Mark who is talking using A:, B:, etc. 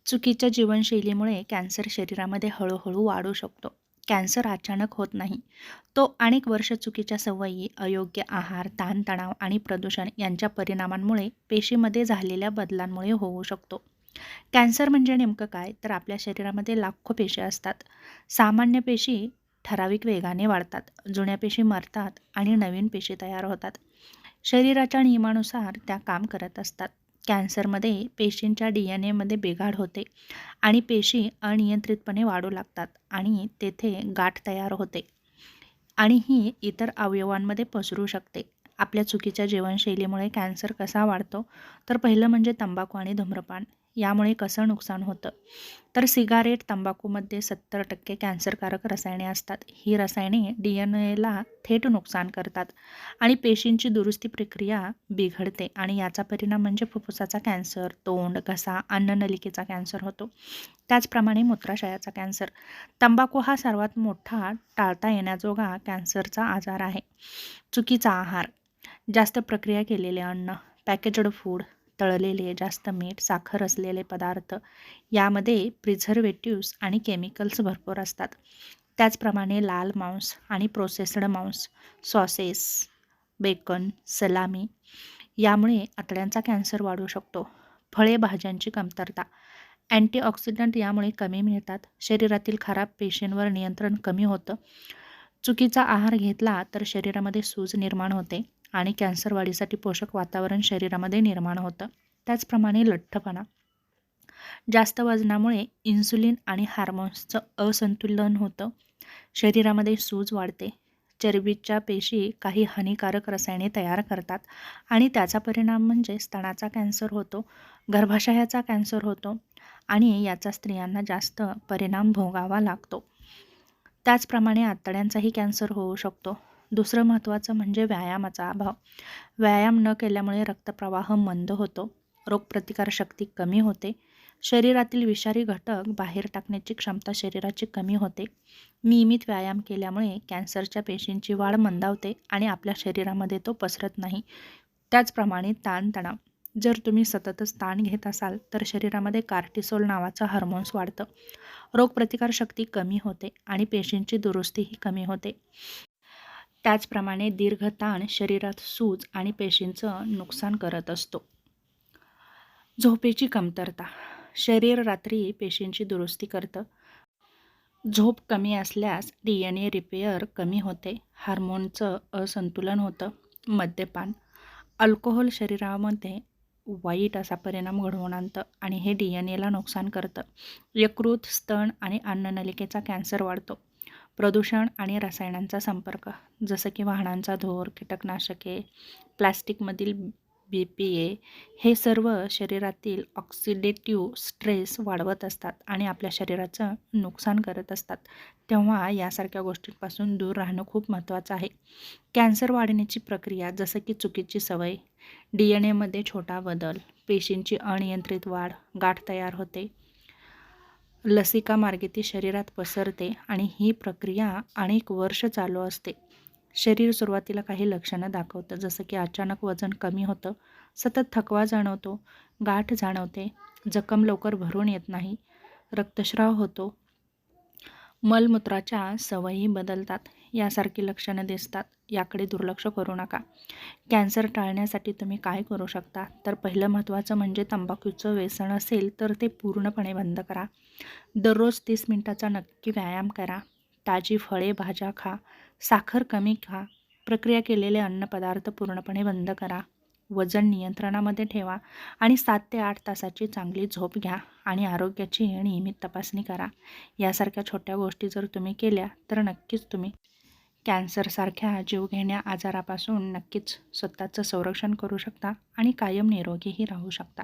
A: चुकीच्या जीवनशैलीमुळे कॅन्सर शरीरामध्ये हळूहळू वाढू शकतो. कॅन्सर अचानक होत नाही. तो अनेक वर्ष चुकीच्या सवयी, अयोग्य आहार, ताणतणाव आणि प्रदूषण यांच्या परिणामांमुळे पेशीमध्ये झालेल्या बदलांमुळे होऊ शकतो. कॅन्सर म्हणजे नेमकं काय? तर आपल्या शरीरामध्ये लाखो पेशी असतात. सामान्य पेशी ठराविक वेगाने वाढतात, जुन्या पेशी मरतात आणि नवीन पेशी तयार होतात. शरीराच्या नियमानुसार त्या काम करत असतात. कॅन्सरमध्ये पेशींच्या DNA मध्ये बिघाड होते आणि पेशी अनियंत्रितपणे वाढू लागतात आणि तेथे गाठ तयार होते आणि ही इतर अवयवांमध्ये पसरू शकते. आपल्या चुकीच्या जीवनशैलीमुळे कॅन्सर कसा वाढतो? तर पहिलं म्हणजे तंबाखू आणि धूम्रपान. यामुळे कसं नुकसान होतं? तर सिगारेट, तंबाखूमध्ये 70% कॅन्सरकारक रसायने असतात. ही रसायने DNA ला थेट नुकसान करतात आणि पेशींची दुरुस्ती प्रक्रिया बिघडते आणि याचा परिणाम म्हणजे फुफ्फुसाचा कॅन्सर, तोंड, घसा, अन्ननलिकेचा कॅन्सर होतो. त्याचप्रमाणे मूत्राशयाचा कॅन्सर. तंबाखू हा सर्वात मोठा टाळता येण्याजोगा कॅन्सरचा आजार आहे. चुकीचा आहार, जास्त प्रक्रिया केलेले अन्न, पॅकेज्ड फूड, तळलेले, जास्त मीठ, साखर असलेले पदार्थ यामध्ये प्रिझर्वेटिव्ह्ज आणि केमिकल्स भरपूर असतात. त्याचप्रमाणे लाल मांस आणि प्रोसेस्ड मांस, सॉसेस, बेकन, सलामी यामुळे आतड्यांचा कॅन्सर वाढू शकतो. फळे भाज्यांची कमतरता, अँटीऑक्सिडंट यामुळे कमी मिळतात. शरीरातील खराब पेशींवर नियंत्रण कमी होतं. चुकीचा आहार घेतला तर शरीरामध्ये सूज निर्माण होते आणि कॅन्सर वाढीसाठी पोषक वातावरण शरीरामध्ये निर्माण होतं. त्याचप्रमाणे लठ्ठपणा, जास्त वजनामुळे इन्सुलिन आणि हार्मोन्सचं असंतुलन होतं. शरीरामध्ये सूज वाढते. चरबीच्या पेशी काही हानिकारक रसायने तयार करतात आणि त्याचा परिणाम म्हणजे स्तनाचा कॅन्सर होतो, गर्भाशयाचा कॅन्सर होतो आणि याचा स्त्रियांना जास्त परिणाम भोगावा लागतो. त्याचप्रमाणे आतड्यांचाही कॅन्सर होऊ शकतो. दुसरं महत्त्वाचं म्हणजे व्यायामाचा अभाव. व्यायाम न केल्यामुळे रक्तप्रवाह मंद होतो, रोगप्रतिकारशक्ती कमी होते, शरीरातील विषारी घटक बाहेर टाकण्याची क्षमता शरीराची कमी होते. नियमित व्यायाम केल्यामुळे कॅन्सरच्या पेशींची वाढ मंदावते आणि आपल्या शरीरामध्ये तो पसरत नाही. त्याचप्रमाणे ताणतणाव. जर तुम्ही सततच ताण घेत असाल तर शरीरामध्ये कार्टिसोल नावाचं हार्मोन्स वाढतं, रोगप्रतिकारशक्ती कमी होते आणि पेशींची दुरुस्तीही कमी होते. त्याचप्रमाणे दीर्घ ताण शरीरात सूज आणि पेशींचं नुकसान करत असतो. झोपेची कमतरता. शरीर रात्री पेशींची दुरुस्ती करतं. झोप कमी असल्यास DNA रिपेअर कमी होते, हार्मोनचं असंतुलन होतं. मद्यपान, अल्कोहोल शरीरामध्ये वाईट असा परिणाम घडवून आणतं आणि हे DNA ला नुकसान करतं. यकृत, स्तन आणि अन्ननलिकेचा कॅन्सर वाढतो. प्रदूषण आणि रसायनांचा संपर्क, जसं की वाहनांचा धूर, कीटकनाशके, प्लास्टिकमधील BPA हे सर्व शरीरातील ऑक्सिडेटिव्ह स्ट्रेस वाढवत असतात आणि आपल्या शरीराचं नुकसान करत असतात. तेव्हा यासारख्या गोष्टींपासून दूर राहणं खूप महत्त्वाचं आहे. कॅन्सर वाढण्याची प्रक्रिया, जसं की चुकीची सवय, DNA मध्ये छोटा बदल, पेशींची अनियंत्रित वाढ, गाठ तयार होते, लसिकामार्गे ती शरीरात पसरते आणि ही प्रक्रिया अनेक वर्ष चालू असते. शरीर सुरुवातीला काही लक्षणं दाखवतं, जसं की अचानक वजन कमी होतं, सतत थकवा जाणवतो, गाठ जाणवते, जखम लवकर भरून येत नाही, रक्तस्राव होतो, मलमूत्राच्या सवयी बदलतात. यासारखी लक्षणं दिसतात. याकडे दुर्लक्ष करू नका. कॅन्सर टाळण्यासाठी तुम्ही काय करू शकता? तर पहिलं महत्त्वाचं म्हणजे तंबाखूचं व्यसन असेल तर ते पूर्णपणे बंद करा. दररोज 30 मिनिटाचा नक्की व्यायाम करा. ताजी फळे, भाज्या खा. साखर कमी खा. प्रक्रिया केलेले अन्नपदार्थ पूर्णपणे बंद करा. वजन नियंत्रणामध्ये ठेवा आणि 7 ते 8 तासाची चांगली झोप घ्या आणि आरोग्याची नियमित तपासणी करा. यासारख्या छोट्या गोष्टी जर तुम्ही केल्या तर नक्कीच तुम्ही कॅन्सरसारख्या जीवघेण्या आजारापासून नक्कीच स्वतःचं संरक्षण करू शकता आणि कायम निरोगीही राहू शकता.